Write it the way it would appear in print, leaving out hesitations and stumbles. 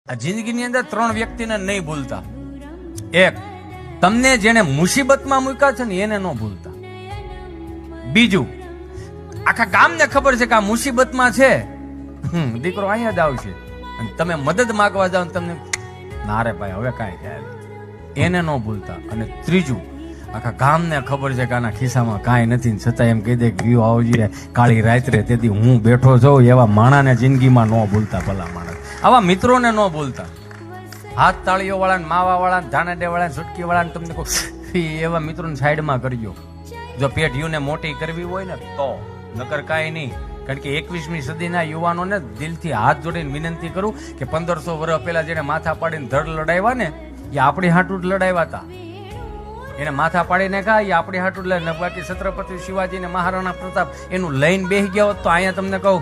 આ જિંદગીની અંદર ત્રણ વ્યક્તિને નહીં ભૂલતા. એક, તમને જેને મુસીબતમાં મૂક્યા છે ને એને ન ભૂલતા. બીજું, આખા ગામને ખબર છે કે આ મુસીબતમાં છે, દીકરો અહીંયા જ આવશે, અને તમે મદદ માંગવા જાઓ ને તમને ના રે ભાઈ હવે કાંઈ થાય, એને ન ભૂલતા. અને ત્રીજું, આખા ગામને ખબર છે કે આના ખિસ્સામાં કાંઈ નથી, છતાં એમ કહી દે કે ગયો આવજે કાળી રાત્રે તેથી હું બેઠો છું, એવા માણાને જિંદગીમાં ન ભૂલતા. ભલા માણસ, આવા મિત્રોને ન ભૂલતા. હાથ તાળીઓ વાળા, માવા વાળા, ધાનાડે વાળા, સુટકી વાળા, તમને કહું એવા મિત્રોને સાઈડમાં કરજો. જો પેઢીઓને મોટી કરવી હોય ને તો, નકર કાંઈ નહીં. કારણ કે 21મી સદીના યુવાનોને દિલથી હાથ જોડીને વિનંતી કરું કે 1500 વર્ષ પહેલા જેને માથા પાડીને ધડ લડાવ્યા ને એ આપણી હાટું જ લડાવ્યા હતા. એને માથા પાડીને કહા એ આપણી હાટું જ લડાવ્યા. બાકી છત્રપતિ શિવાજી ને મહારાણા પ્રતાપ એનું લઈને બેસી ગયા હોત તો અહીંયા તમને કહું